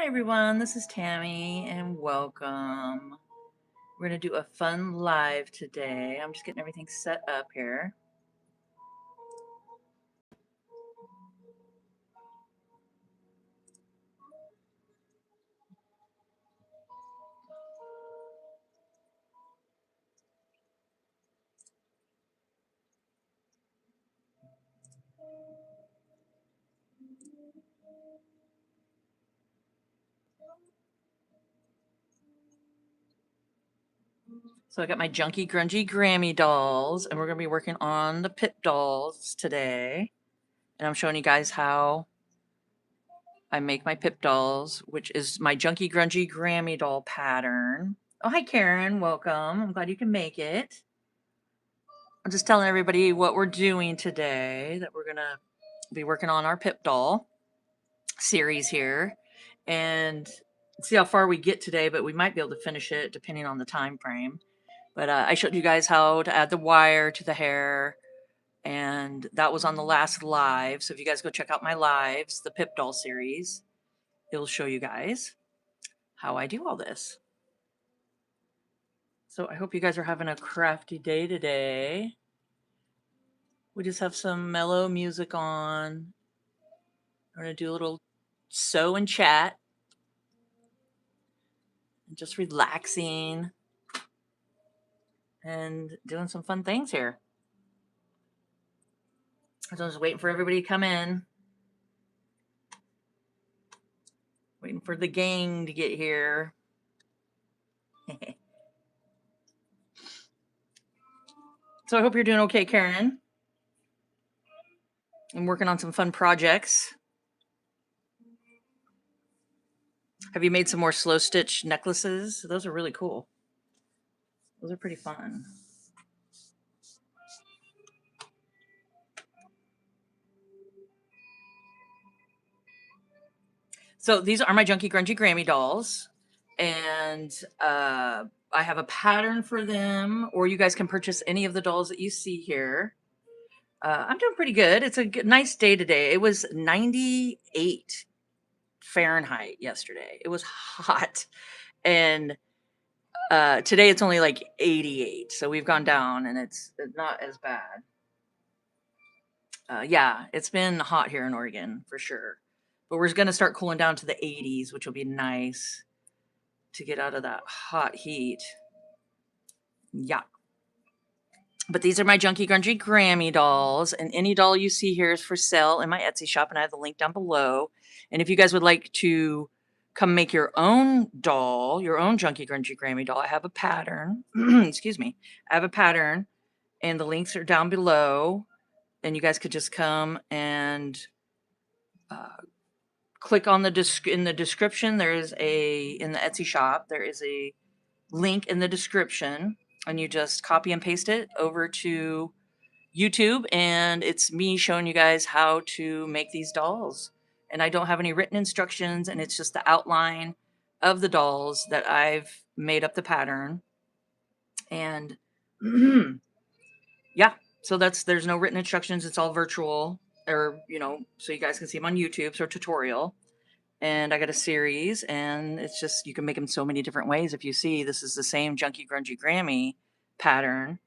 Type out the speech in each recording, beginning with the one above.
Hi everyone, this is Tammy and welcome. We're going to do a fun live today. I'm just getting everything set up here. So I got my Junky Grungy Grammy dolls and we're going to be working on the PIP dolls today. And I'm showing you guys how I make my PIP dolls, which is my Junky Grungy Grammy doll pattern. Oh, hi Karen, welcome. I'm glad you can make it. I'm just telling everybody what we're doing today, that we're going to be working on our PIP doll series here and see how far we get today, but we might be able to finish it depending on the time frame. But I showed you guys how to add the wire to the hair, and that was on the last live. So if you guys go check out my lives, the PIP doll series, it'll show you guys how I do all this. So I hope you guys are having a crafty day today. We just have some mellow music on. We're going to do a little sew and chat. And just relaxing and doing some fun things here. So I'm just waiting for everybody to come in. Waiting for the gang to get here. So I hope you're doing okay, Karen. I'm working on some fun projects. Have you made some more slow stitch necklaces? Those are really cool. Those are pretty fun. So these are my Junky Grungy Grammy dolls. And I have a pattern for them, or you guys can purchase any of the dolls that you see here. I'm doing pretty good. It's a nice day today. It was 98 Fahrenheit yesterday. It was hot. And today it's only like 88. So we've gone down and it's not as bad. Yeah, it's been hot here in Oregon for sure. But we're going to start cooling down to the 80s, which will be nice to get out of that hot heat. Yeah. But these are my Junky Grungy Grammy dolls, and any doll you see here is for sale in my Etsy shop, and I have the link down below. And if you guys would like to come make your own doll, your own Junky Grungy Grammy doll, I have a pattern. Excuse me. I have a pattern, and the links are down below. And you guys could just come and click on in the description. There is in the Etsy shop, there is a link in the description, and you just copy and paste it over to YouTube, and it's me showing you guys how to make these dolls. And I don't have any written instructions, and it's just the outline of the dolls that I've made up the pattern. And yeah, so there's no written instructions. It's all virtual, or so you guys can see them on YouTube. So tutorial. And I got a series, and it's just, you can make them so many different ways. If you see, this is the same Junky Grungy Grammy pattern,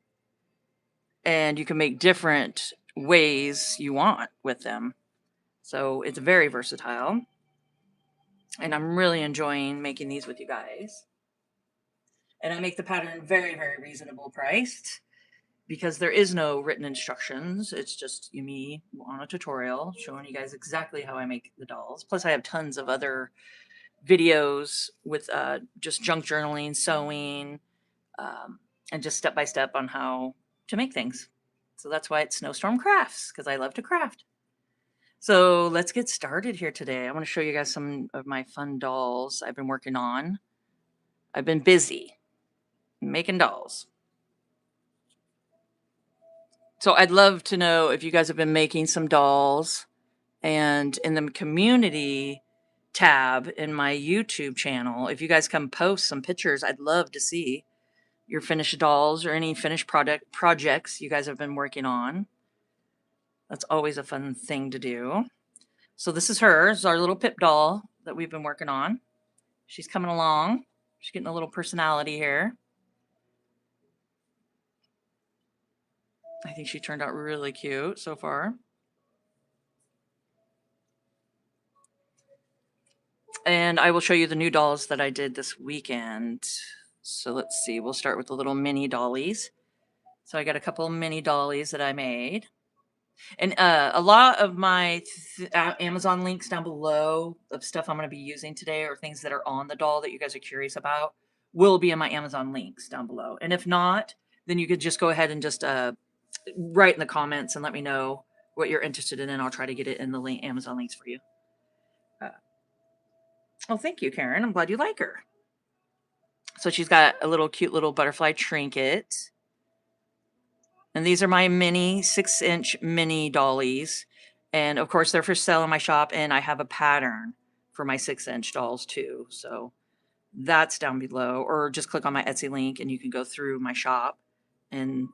and you can make different ways you want with them. So it's very versatile, and I'm really enjoying making these with you guys. And I make the pattern very, very reasonable priced, because there is no written instructions. It's just me on a tutorial showing you guys exactly how I make the dolls. Plus I have tons of other videos with just junk journaling, sewing, and just step-by-step on how to make things. So that's why it's Snowstorm Crafts, because I love to craft. So let's get started here today. I want to show you guys some of my fun dolls I've been working on. I've been busy making dolls. So I'd love to know if you guys have been making some dolls, and in the community tab in my YouTube channel, if you guys come post some pictures, I'd love to see your finished dolls or any finished projects you guys have been working on. That's always a fun thing to do. So this is her. This is our little PIP doll that we've been working on. She's coming along. She's getting a little personality here. I think she turned out really cute so far. And I will show you the new dolls that I did this weekend. So let's see, we'll start with the little mini dollies. So I got a couple mini dollies that I made. And a lot of my Amazon links down below of stuff I'm going to be using today, or things that are on the doll that you guys are curious about, will be in my Amazon links down below. And if not, then you could just go ahead and just write in the comments and let me know what you're interested in, and I'll try to get it in the Amazon links for you. Oh, thank you, Karen. I'm glad you like her. So she's got a little cute little butterfly trinket. And these are my mini 6-inch mini dollies. And of course, they're for sale in my shop. And I have a pattern for my 6-inch dolls too. So that's down below. Or just click on my Etsy link and you can go through my shop and,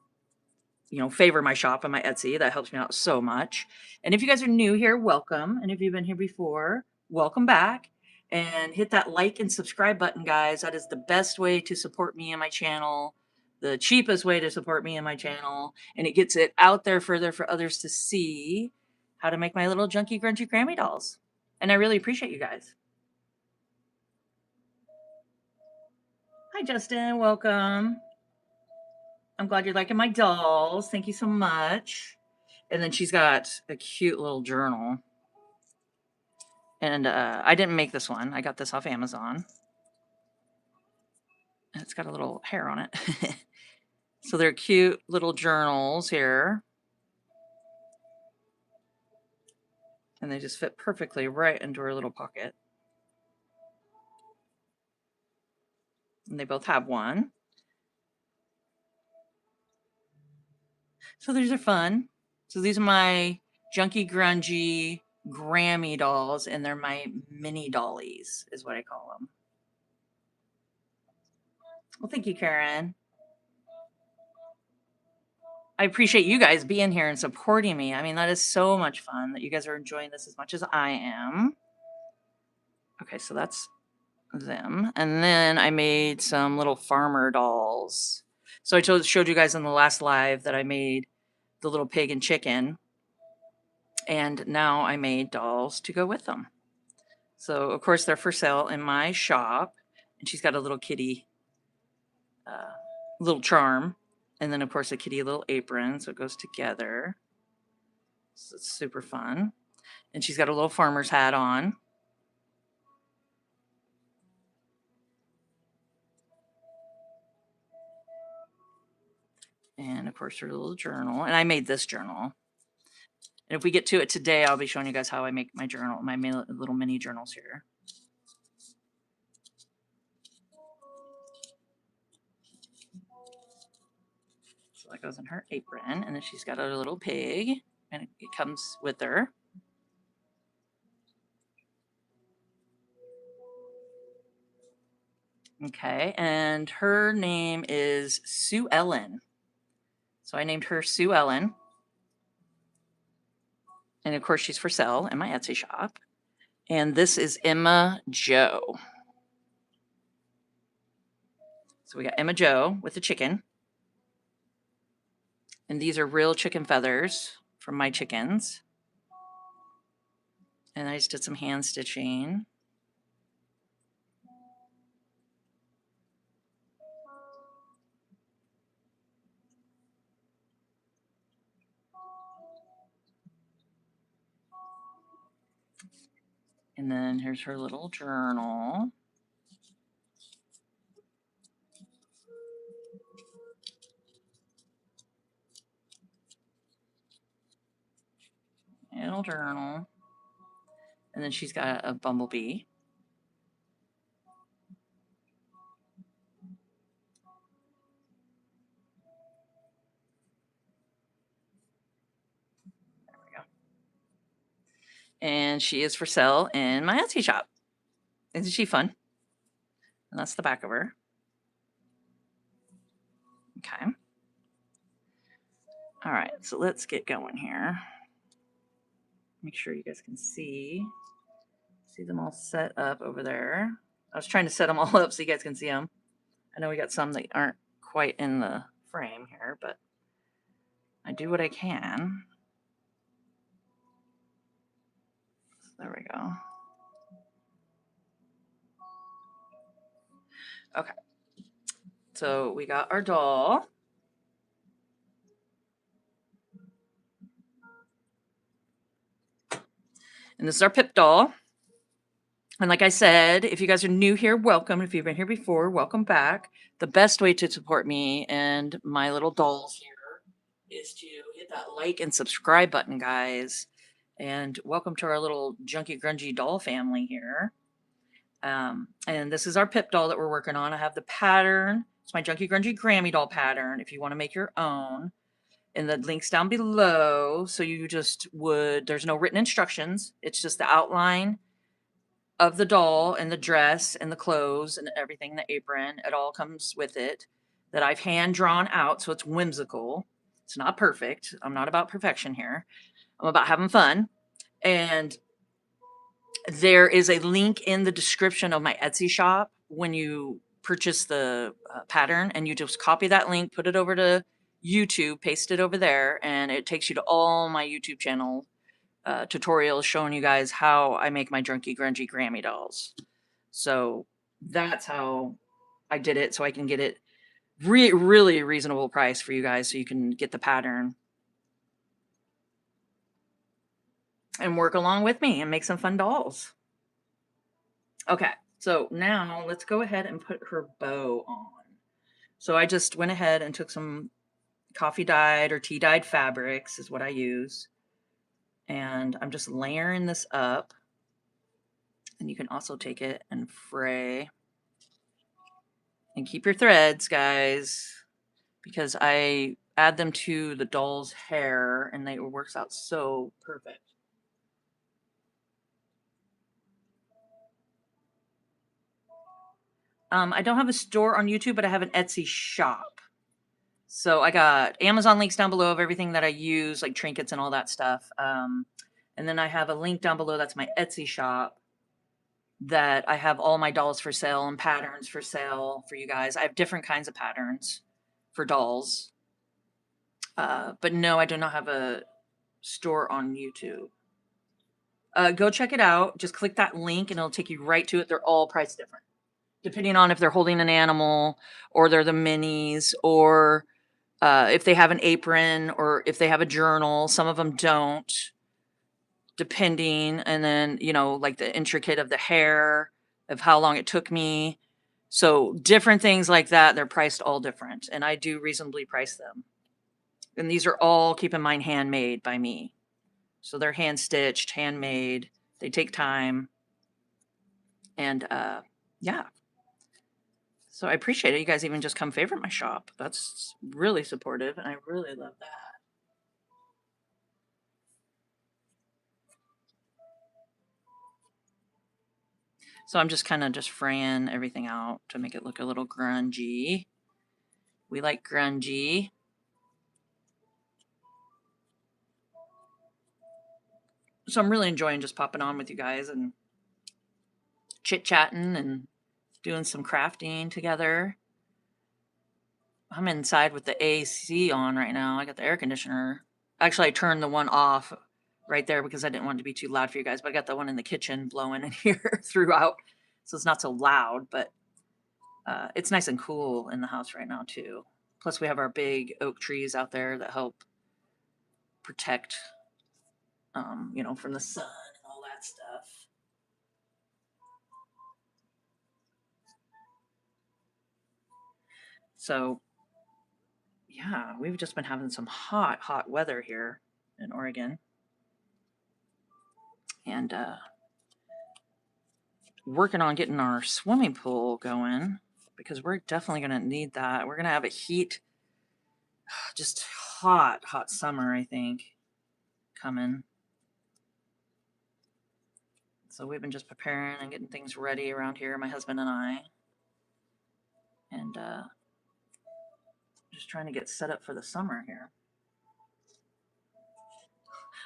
you know, favor my shop on my Etsy. That helps me out so much. And if you guys are new here, welcome. And if you've been here before, welcome back. And hit that like and subscribe button, guys. That is the best way to support me and my channel. The cheapest way to support me and my channel. And it gets it out there further for others to see how to make my little Junky Grungy Grammy dolls. And I really appreciate you guys. Hi, Justin. Welcome. I'm glad you're liking my dolls. Thank you so much. And then she's got a cute little journal. And I didn't make this one. I got this off Amazon. And it's got a little hair on it. So they're cute little journals here. And they just fit perfectly right into her little pocket. And they both have one. So these are fun. So these are my Junky Grungy Grammy dolls, and they're my mini dollies, is what I call them. Well, thank you, Karen. I appreciate you guys being here and supporting me. I mean, that is so much fun that you guys are enjoying this as much as I am. Okay, so that's them. And then I made some little farmer dolls. So I showed you guys in the last live that I made the little pig and chicken. And now I made dolls to go with them. So, of course, they're for sale in my shop. And she's got a little kitty, little charm. And then, of course, a kitty little apron. So it goes together. So it's super fun. And she's got a little farmer's hat on. And, of course, her little journal. And I made this journal. And if we get to it today, I'll be showing you guys how I make my journal, my little mini journals here. So that goes in her apron. And then she's got a little pig. And it comes with her. Okay, and her name is Sue Ellen. So I named her Sue Ellen. And of course, she's for sale in my Etsy shop. And this is Emma Joe. So we got Emma Joe with the chicken. And these are real chicken feathers from my chickens. And I just did some hand stitching. And then here's her little journal. Little journal. And then she's got a bumblebee. There we go. And she is for sale in my Etsy shop. Isn't she fun? And that's the back of her. Okay. All right, so let's get going here. Make sure you guys can see them all set up over there. I was trying to set them all up so you guys can see them. I know we got some that aren't quite in the frame here, but I do what I can. There we go. Okay. So we got our doll. And this is our Pip doll. And like I said, if you guys are new here, welcome. If you've been here before, welcome back. The best way to support me and my little dolls here is to hit that like and subscribe button, guys. And welcome to our little Junky Grungy doll family here. And this is our Pip doll that we're working on. I have the pattern. It's my Junky Grungy Grammy doll pattern if you want to make your own. And the link's down below. So you just would, there's no written instructions. It's just the outline of the doll and the dress and the clothes and everything, the apron. It all comes with it that I've hand drawn out. So it's whimsical. It's not perfect. I'm not about perfection here. I'm about having fun. And there is a link in the description of my Etsy shop when you purchase the pattern, and you just copy that link, put it over to YouTube, paste it over there, and it takes you to all my YouTube channel tutorials showing you guys how I make my Junky Grungy Grammy dolls. So that's how I did it, so I can get it really reasonable price for you guys, so you can get the pattern and work along with me and make some fun dolls. Okay, so now let's go ahead and put her bow on. So I just went ahead and took some coffee dyed or tea dyed fabrics is what I use. And I'm just layering this up. And you can also take it and fray. And keep your threads, guys, because I add them to the doll's hair and it works out so perfect. I don't have a store on YouTube, but I have an Etsy shop. So I got Amazon links down below of everything that I use, like trinkets and all that stuff. And then I have a link down below. That's my Etsy shop that I have all my dolls for sale and patterns for sale for you guys. I have different kinds of patterns for dolls. But no, I do not have a store on YouTube. Go check it out. Just click that link and it'll take you right to it. They're all priced different, depending on if they're holding an animal or they're the minis or if they have an apron or if they have a journal. Some of them don't, depending. And then, you know, like the intricate of the hair, of how long it took me. So different things like that, they're priced all different. And I do reasonably price them. And these are all, keep in mind, handmade by me. So they're hand stitched, handmade. They take time. And yeah. So I appreciate it. You guys even just come favorite my shop. That's really supportive, and I really love that. So I'm just kind of just fraying everything out to make it look a little grungy. We like grungy. So I'm really enjoying just popping on with you guys and chit-chatting and doing some crafting together. I'm inside with the AC on right now. I got the air conditioner. Actually, I turned the one off right there because I didn't want it to be too loud for you guys, but I got the one in the kitchen blowing in here throughout. So it's not so loud, but it's nice and cool in the house right now too. Plus we have our big oak trees out there that help protect, you know, from the sun and all that stuff. So yeah, we've just been having some hot weather here in Oregon. And working on getting our swimming pool going because we're definitely going to need that. We're going to have a heat, just hot summer, I think, coming. So we've been just preparing and getting things ready around here, my husband and I. And just trying to get set up for the summer here.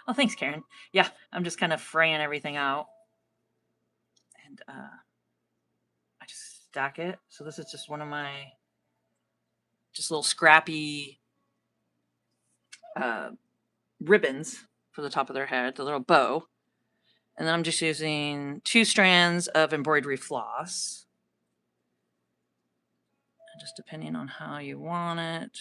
Oh, thanks, Karen. Yeah, I'm just kind of fraying everything out. And I stack it. So this is just one of my just little scrappy ribbons for the top of their head, the little bow. And then I'm just using 2 strands of embroidery floss. And just depending on how you want it.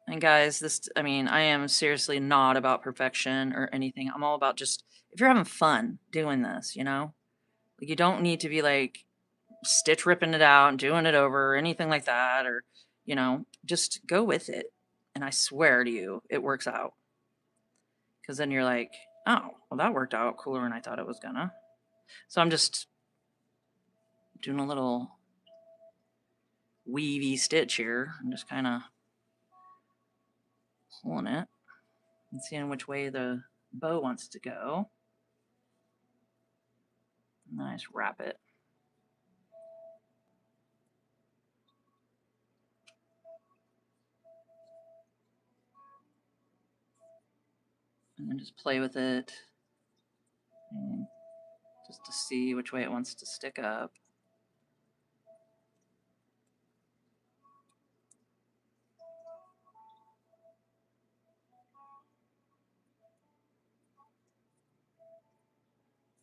And guys, this, I mean, I am seriously not about perfection or anything. I'm all about just, if you're having fun doing this, you know, like you don't need to be like stitch ripping it out and doing it over or anything like that, or, you know, just go with it. And I swear to you, it works out. Because then you're like, oh, well, that worked out cooler than I thought it was gonna. So I'm just doing a little weavy stitch here. I'm just kind of pulling it and seeing which way the bow wants to go. And then I just wrap it. And then just play with it. And just to see which way it wants to stick up.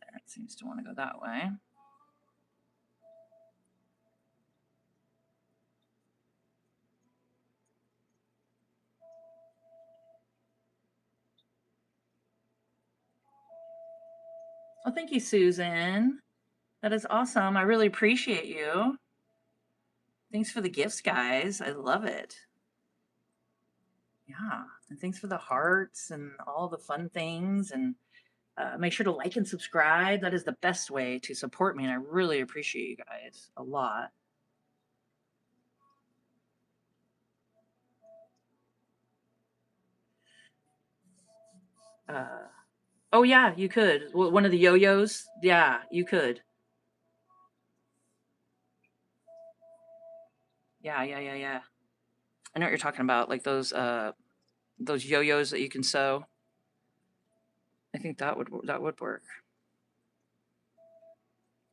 There, it seems to want to go that way. Oh, thank you, Susan. That is awesome. I really appreciate you. Thanks for the gifts, guys. I love it. Yeah. And thanks for the hearts and all the fun things. And make sure to like and subscribe. That is the best way to support me. And I really appreciate you guys a lot. Oh, yeah, you could. One of the yo-yos. Yeah, you could. Yeah. I know what you're talking about. Like those yo-yos that you can sew. I think that would work.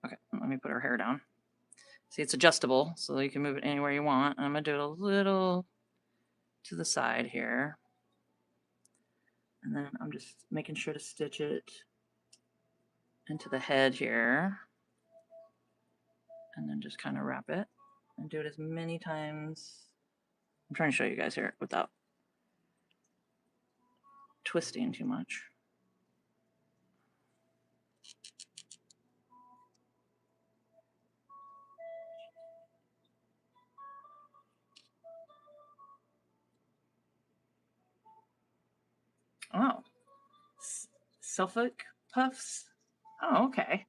Okay, let me put her hair down. See, it's adjustable, so you can move it anywhere you want. I'm gonna do it a little to the side here. And then I'm just making sure to stitch it into the head here. And then just kind of wrap it and do it as many times. I'm trying to show you guys here without twisting too much. Oh, Suffolk puffs? Oh, okay.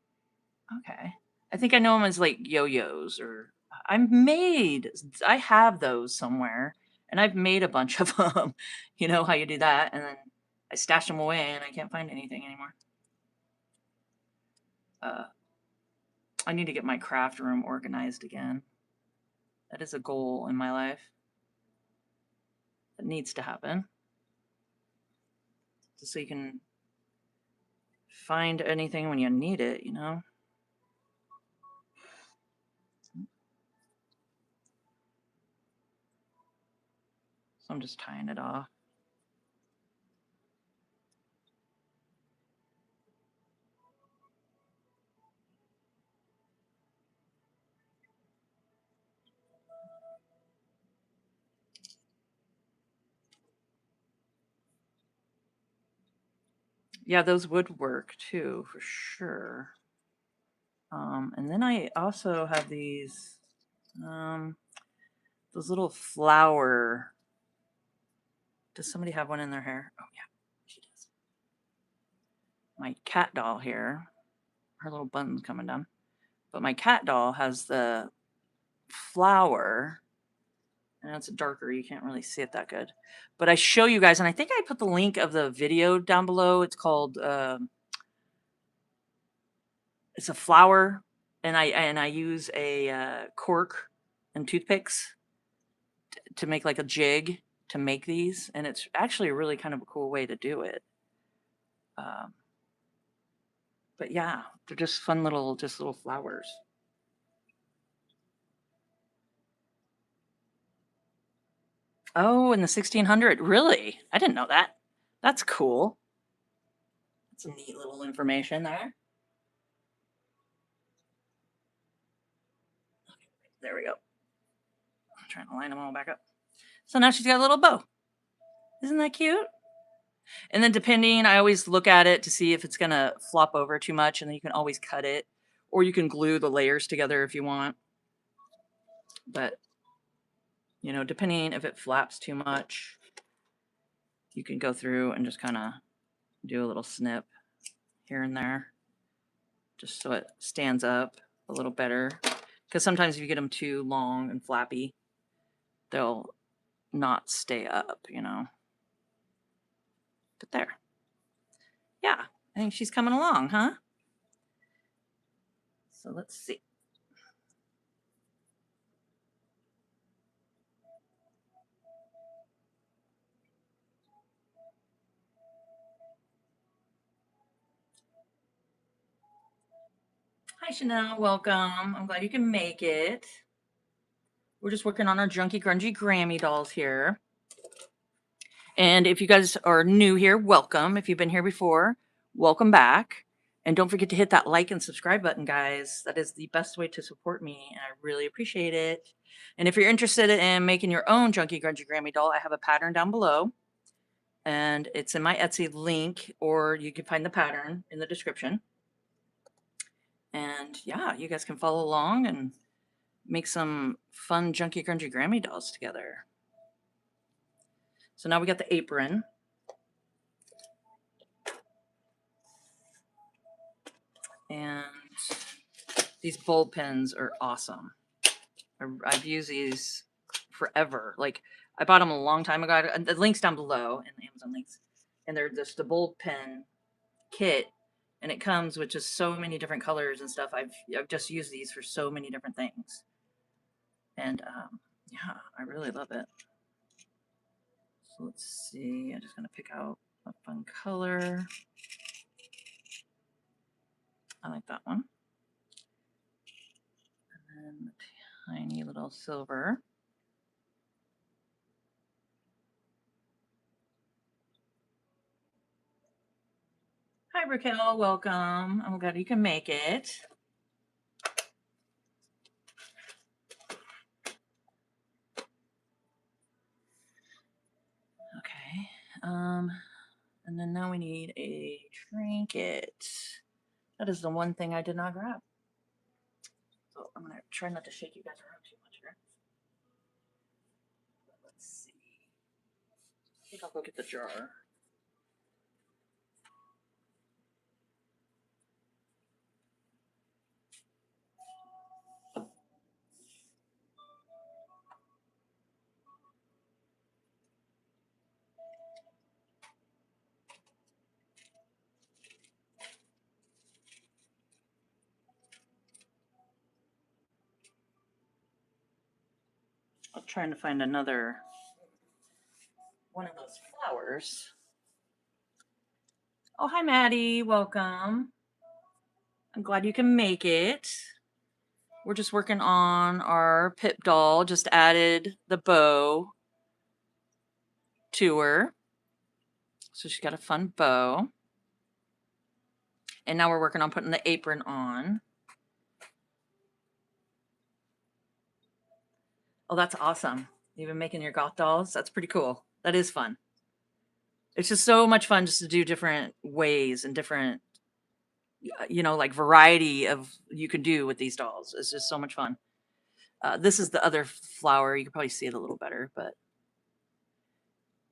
Okay. I think I know them as like yo-yos, or I have those somewhere, and I've made a bunch of them. You know how you do that, and then I stash them away and I can't find anything anymore. I need to get my craft room organized again. That is a goal in my life. That needs to happen. Just so you can find anything when you need it, you know? So I'm just tying it off. Yeah, those would work too, for sure. And then I also have these, those little flower. Does somebody have one in their hair? Oh, yeah, she does. My cat doll here. Her little bun's coming down. But my cat doll has the flower. And it's darker. You can't really see it that good. But I show you guys, and I think I put the link of the video down below. It's called, it's a flower. And I use a cork and toothpicks to make like a jig to make these, and it's actually really kind of a cool way to do it. But yeah, they're just fun little flowers. Oh, in the 1600. Really? I didn't know that. That's cool. That's some neat little information there. There we go. I'm trying to line them all back up. So now she's got a little bow. Isn't that cute? And then depending, I always look at it to see if it's going to flop over too much, and then you can always cut it. Or you can glue the layers together if you want. But, you know, depending if it flaps too much, you can go through and just kind of do a little snip here and there, just so it stands up a little better. Because sometimes if you get them too long and flappy, they'll not stay up, you know. But there. Yeah, I think she's coming along, huh? So let's see. Hi, Chanel. Welcome. I'm glad you can make it. We're just working on our Junky Grungy Grammy dolls here. And if you guys are new here, welcome. If you've been here before, welcome back. And don't forget to hit that like and subscribe button, guys. That is the best way to support me, and I really appreciate it. And if you're interested in making your own Junky Grungy Grammy doll, I have a pattern down below. And it's in my Etsy link, or you can find the pattern in the description. And yeah, you guys can follow along and make some fun Junky Grungy Grammy dolls together. So now we got the apron. And these bulb pins are awesome. I've used these forever. Like, I bought them a long time ago. The link's down below in the Amazon links. And they're just the bulb pin kit. And it comes with just so many different colors and stuff. I've just used these for so many different things. And yeah, I really love it. So let's see. I'm just going to pick out a fun color. I like that one. And then the tiny little silver. Hi, Raquel. Welcome. I'm glad you can make it. Okay. And then now we need a trinket. That is the one thing I did not grab. So I'm gonna try not to shake you guys around too much here. Let's see. I think I'll go get the jar. I'm trying to find another one of those flowers. Oh, hi, Maddie. Welcome. I'm glad you can make it. We're just working on our PIP doll. Just added the bow to her. So she's got a fun bow. And now we're working on putting the apron on. Oh, that's awesome. You've been making your goth dolls? That's pretty cool. That is fun. It's just so much fun just to do different ways and different, you know, like variety of you can do with these dolls. It's just so much fun. This is the other flower. You can probably see it a little better, but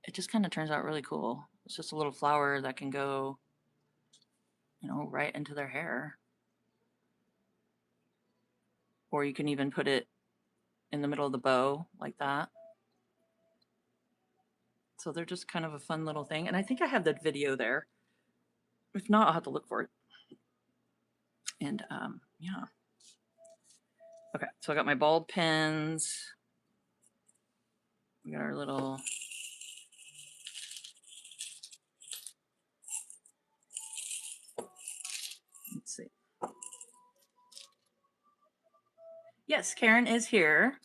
it just kind of turns out really cool. It's just a little flower that can go, you know, right into their hair. Or you can even put it in the middle of the bow like that. So they're just kind of a fun little thing. And I think I have the video there. If not, I'll have to look for it. And yeah. Okay, so I got my bulb pins. We got our little let's see. Yes, Karen is here.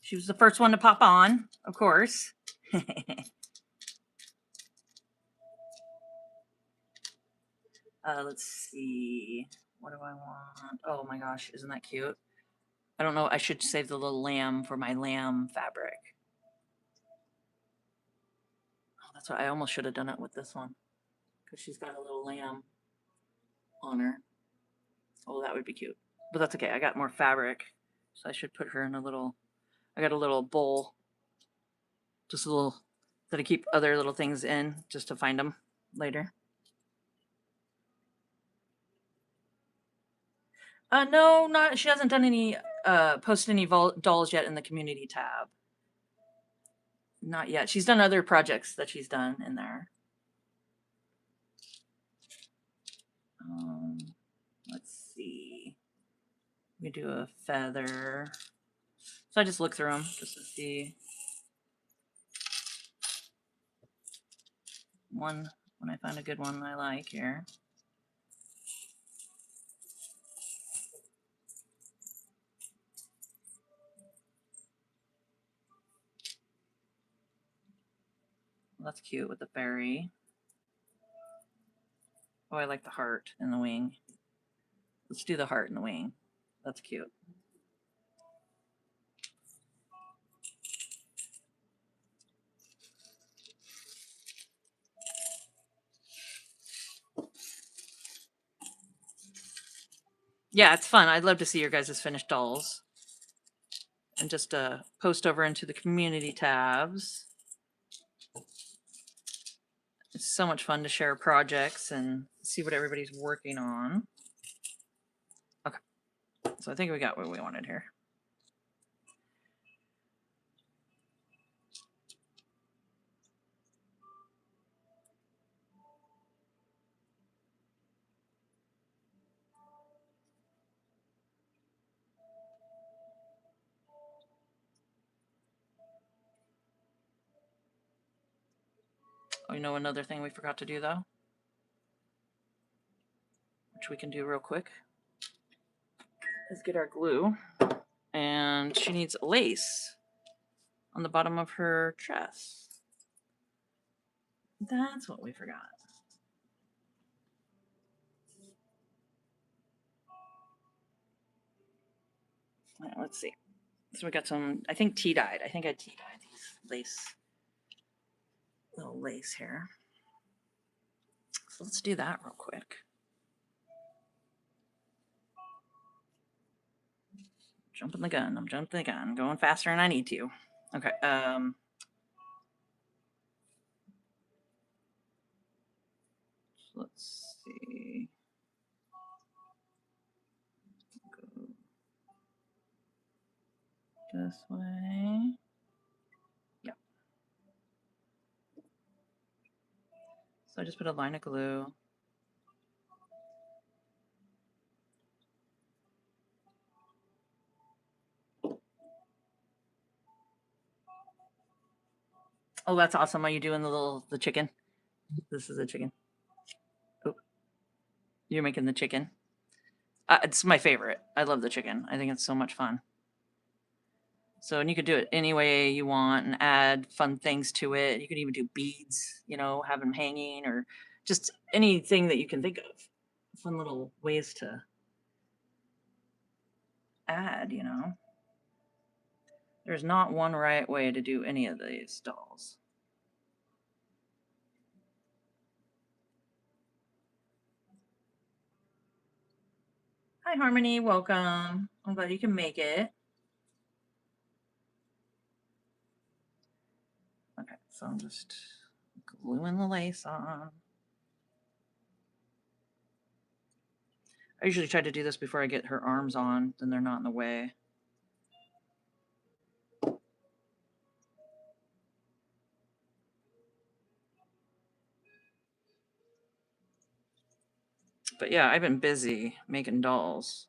She was the first one to pop on, of course. Let's see. What do I want? Oh my gosh, isn't that cute? I don't know. I should save the little lamb for my lamb fabric. Oh, that's what I almost should have done it with this one because she's got a little lamb on her. Oh, that would be cute. But that's okay. I got more fabric, so I should put her in a little. I got a little bowl, just a little that I keep other little things in, just to find them later. No, not. She hasn't done any. Posted any dolls yet in the community tab. Not yet. She's done other projects that she's done in there. Let's see. We do a feather. So I just look through them just to see. One, when I find a good one I like here. Well, that's cute with the fairy. Oh, I like the heart in the wing. Let's do the heart in the wing. That's cute. Yeah, it's fun. I'd love to see your guys' finished dolls. And just post over into the community tabs. It's so much fun to share projects and see what everybody's working on. Okay, so I think we got what we wanted here. Oh, you know another thing we forgot to do though? Which we can do real quick. Is get our glue. And she needs lace on the bottom of her dress. That's what we forgot. Right, let's see. So we got some, I think tea-dyed. I think I tea-dyed these lace, little lace here. So let's do that real quick. Jumping the gun. I'm jumping the gun. I'm going faster than I need to. Okay. So let's see. Go this way. Yep. So I just put a line of glue. Oh, that's awesome. Are you doing the chicken? This is a chicken. Oh, you're making the chicken. It's my favorite. I love the chicken. I think it's so much fun. So, and you could do it any way you want and add fun things to it. You could even do beads, you know, have them hanging or just anything that you can think of. Fun little ways to add, you know. There's not one right way to do any of these dolls. Hi, Harmony. Welcome. I'm glad you can make it. Okay, so I'm just gluing the lace on. I usually try to do this before I get her arms on, then they're not in the way. But yeah, I've been busy making dolls.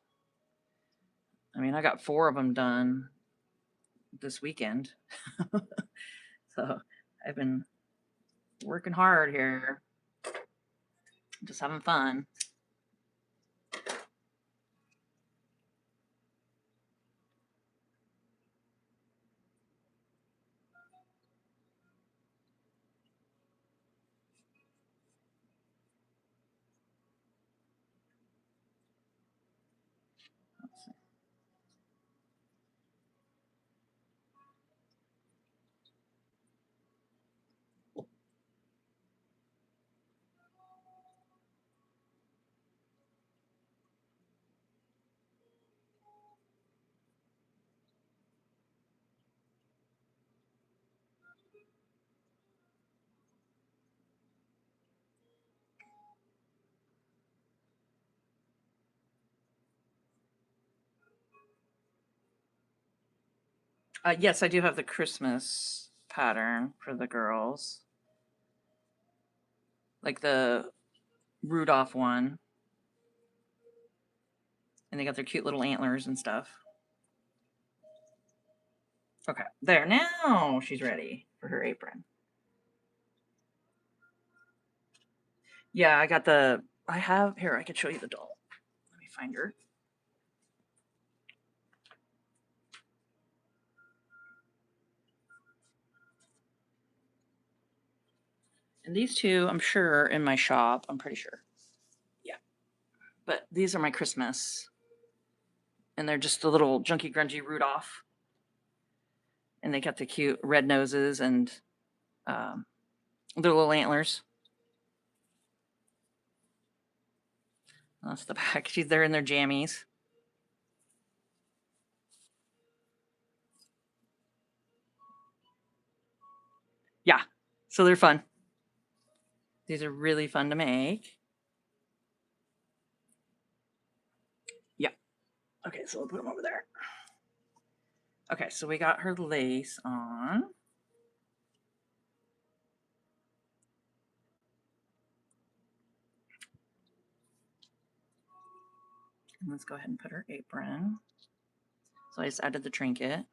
I mean, I got 4 of them done this weekend. So I've been working hard here, just having fun. Yes, I do have the Christmas pattern for the girls. Like the Rudolph one. And they got their cute little antlers and stuff. Okay, there. Now she's ready for her apron. Yeah, I got the... I have... Here, I can show you the doll. Let me find her. And these two, I'm sure, in my shop. I'm pretty sure. Yeah. But these are my Christmas. And they're just the little Junky Grungy Rudolph. And they got the cute red noses and their little antlers. That's the back. They're in their jammies. Yeah. So they're fun. These are really fun to make. Yeah. Okay, so we'll put them over there. Okay, so we got her lace on. And let's go ahead and put her apron. So I just added the trinket.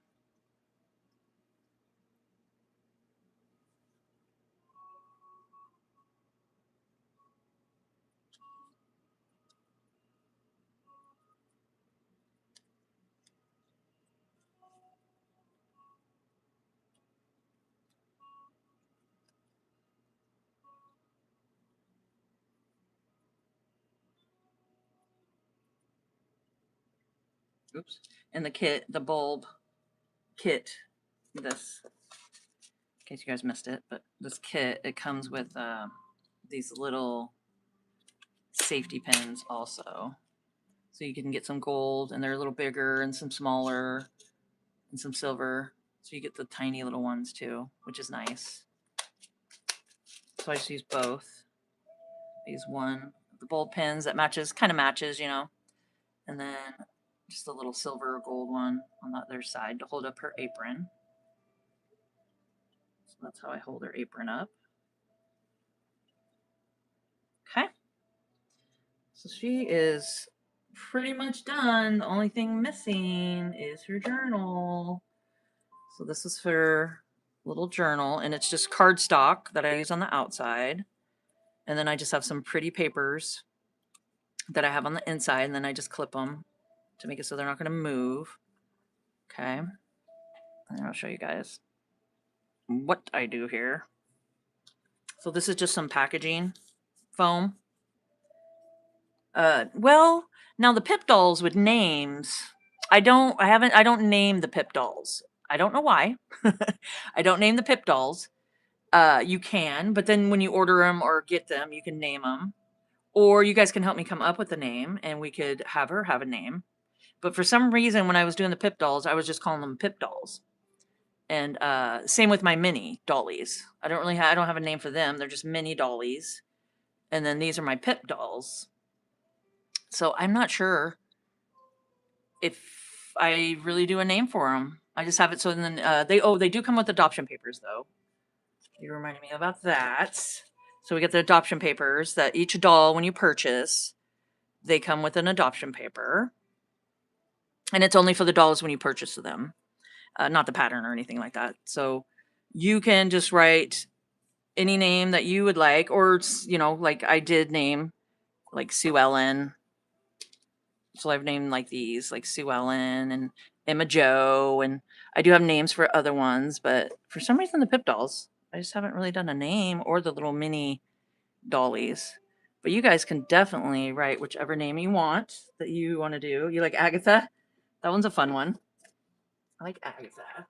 Oops. And the kit, the bulb kit, this, in case you guys missed it, but this kit, it comes with these little safety pins also. So you can get some gold, and they're a little bigger, and some smaller, and some silver. So you get the tiny little ones too, which is nice. So I just use both. I use one of the bulb pins that matches, kind of matches, you know, and then just a little silver or gold one on the other side to hold up her apron. So that's how I hold her apron up. Okay. So she is pretty much done. The only thing missing is her journal. So this is her little journal, and it's just cardstock that I use on the outside. And then I just have some pretty papers that I have on the inside, and then I just clip them to make it so they're not going to move. Okay. And I'll show you guys what I do here. So this is just some packaging foam. Well, now the PIP dolls with names, I don't name the PIP dolls. I don't know why. I don't name the PIP dolls. You can, but then when you order them or get them, you can name them. Or you guys can help me come up with a name, and we could have her have a name. But for some reason, when I was doing the PIP dolls, I was just calling them PIP dolls. And same with my mini dollies. I don't have a name for them. They're just mini dollies. And then these are my PIP dolls. So I'm not sure if I really do a name for them. I just have it so then they do come with adoption papers though. You reminded me about that. So we get the adoption papers that each doll, when you purchase, they come with an adoption paper. And it's only for the dolls when you purchase them, not the pattern or anything like that. So you can just write any name that you would like, or, you know, like I did name like Sue Ellen. So I've named like these, like Sue Ellen and Emma Jo, and I do have names for other ones, but for some reason the PIP dolls, I just haven't really done a name, or the little mini dollies. But you guys can definitely write whichever name you want that you want to do. You like Agatha? That one's a fun one. I like Agatha.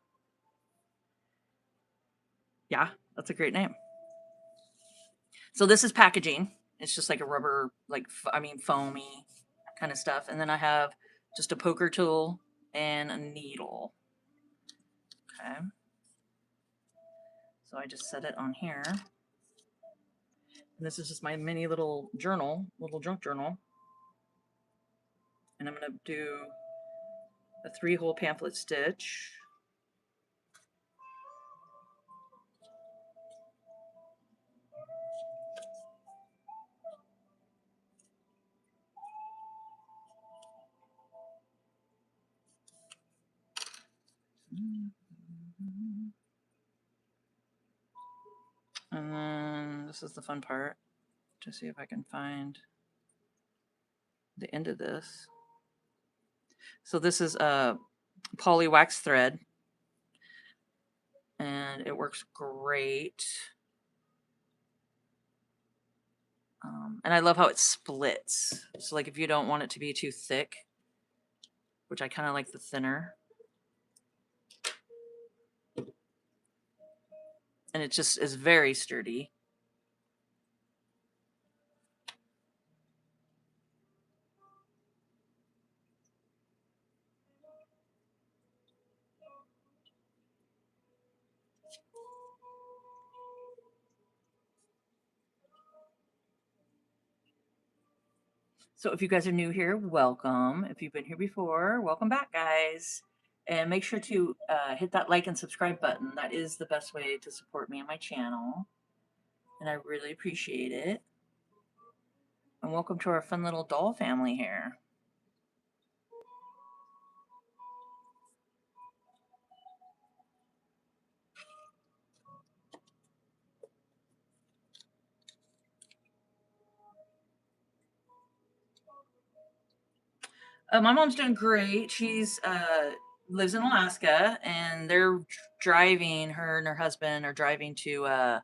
Yeah, that's a great name. So this is packaging. It's just like a rubber, like, foamy kind of stuff. And then I have just a poker tool and a needle. Okay. So I just set it on here. And this is just my mini little journal, little junk journal. And I'm going to do a 3-hole pamphlet stitch. And then this is the fun part, to see if I can find the end of this. So this is a poly wax thread, and it works great. And I love how it splits. So like if you don't want it to be too thick, which I kind of like the thinner, and it just is very sturdy. So if you guys are new here, welcome. If you've been here before, welcome back, guys. And make sure to hit that like and subscribe button. That is the best way to support me and my channel. And I really appreciate it. And welcome to our fun little doll family here. My mom's doing great. She's lives in Alaska, and they're driving. Her and her husband are driving to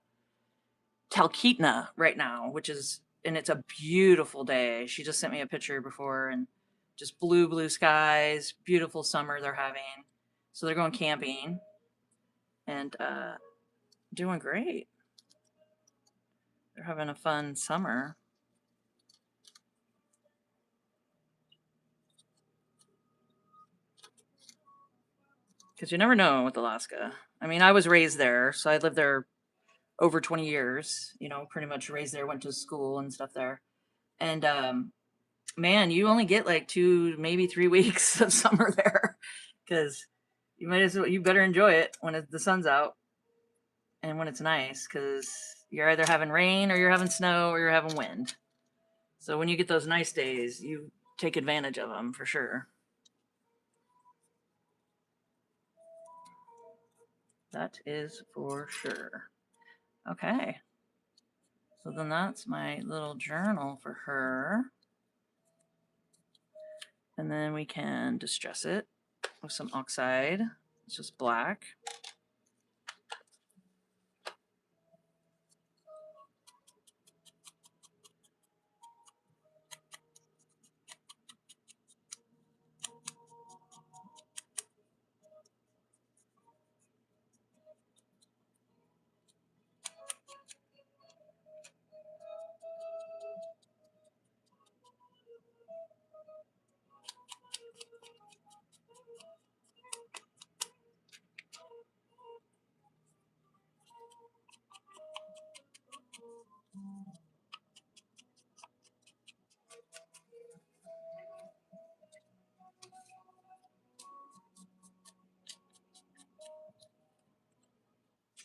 Talkeetna right now, which is, and it's a beautiful day. She just sent me a picture before, and just blue skies, beautiful summer they're having. So they're going camping and doing great. They're having a fun summer. Because you never know with Alaska. I mean, I was raised there, so I lived there over 20 years, you know, pretty much raised there, went to school and stuff there. And man, you only get like 2, maybe 3 weeks of summer there, because you might as well, you better enjoy it when the sun's out and when it's nice, because you're either having rain or you're having snow or you're having wind. So when you get those nice days, you take advantage of them for sure. That is for sure. Okay. So then that's my little journal for her. And then we can distress it with some oxide. It's just black.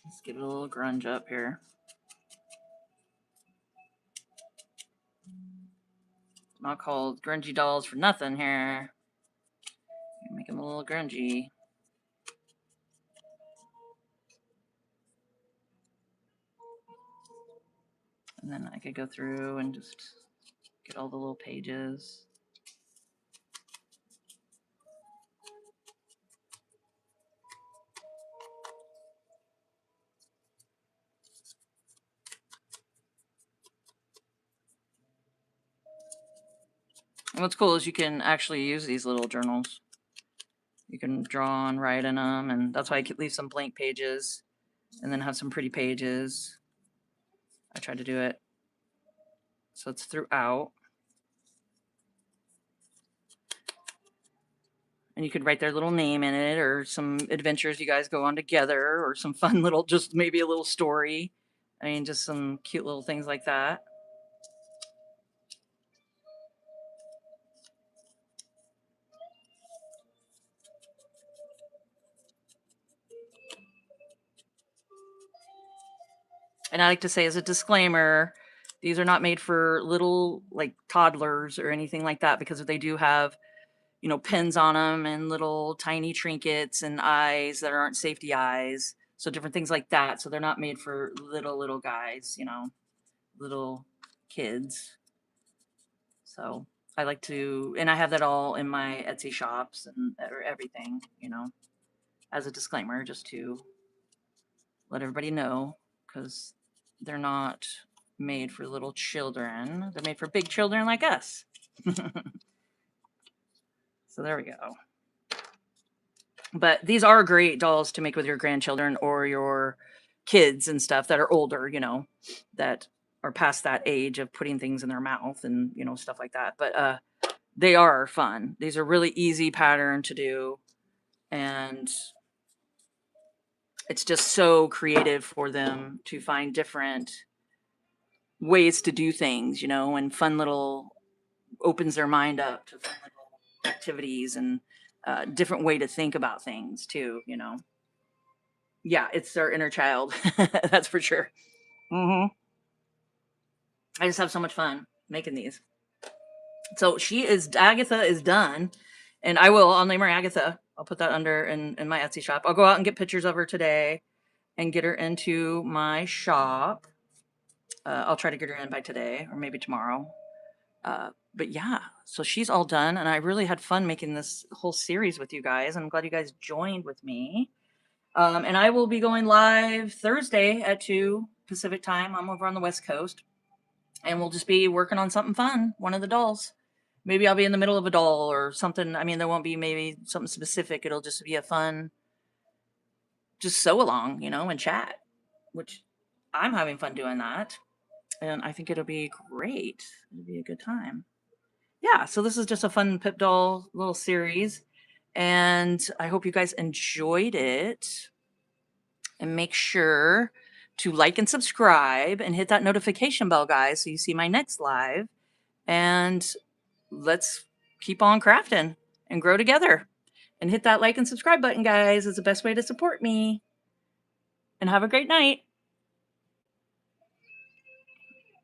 Let's give it a little grunge up here. Not called grungy dolls for nothing here. Make them a little grungy. And then I could go through and just get all the little pages. And what's cool is you can actually use these little journals. You can draw and write in them, and that's why I could leave some blank pages and then have some pretty pages. I try to do it so it's throughout. And you could write their little name in it, or some adventures you guys go on together, or some fun little, just maybe a little story. I mean, just some cute little things like that. And I like to say as a disclaimer, these are not made for little like toddlers or anything like that, because they do have, you know, pins on them and little tiny trinkets and eyes that aren't safety eyes. So different things like that. So they're not made for little guys, you know, little kids. So I like to, and I have that all in my Etsy shops and everything, you know, as a disclaimer, just to let everybody know, because they're not made for little children. They're made for big children like us. So there we go. But these are great dolls to make with your grandchildren or your kids and stuff that are older, you know, that are past that age of putting things in their mouth and, you know, stuff like that. But they are fun. These are really easy pattern to do. And it's just so creative for them to find different ways to do things, you know, and fun little opens their mind up to fun little activities and different way to think about things too, you know. Yeah, it's their inner child. That's for sure. I just have so much fun making these. So Agatha is done, and I'll name her Agatha. I'll put that under in my Etsy shop. I'll go out and get pictures of her today and get her into my shop. I'll try to get her in by today or maybe tomorrow. But yeah, so she's all done, and I really had fun making this whole series with you guys. I'm glad you guys joined with me. And I will be going live Thursday at 2 Pacific time. I'm over on the West Coast, and we'll just be working on something fun, one of the dolls. Maybe I'll be in the middle of a doll or something. I mean, there won't be maybe something specific. It'll just be a fun, just sew along, you know, and chat, which I'm having fun doing that. And I think it'll be great. It'll be a good time. Yeah, so this is just a fun Pip doll little series. And I hope you guys enjoyed it. And make sure to like and subscribe and hit that notification bell, guys, so you see my next live. And let's keep on crafting and grow together. And hit that like and subscribe button, guys. It's the best way to support me. And have a great night.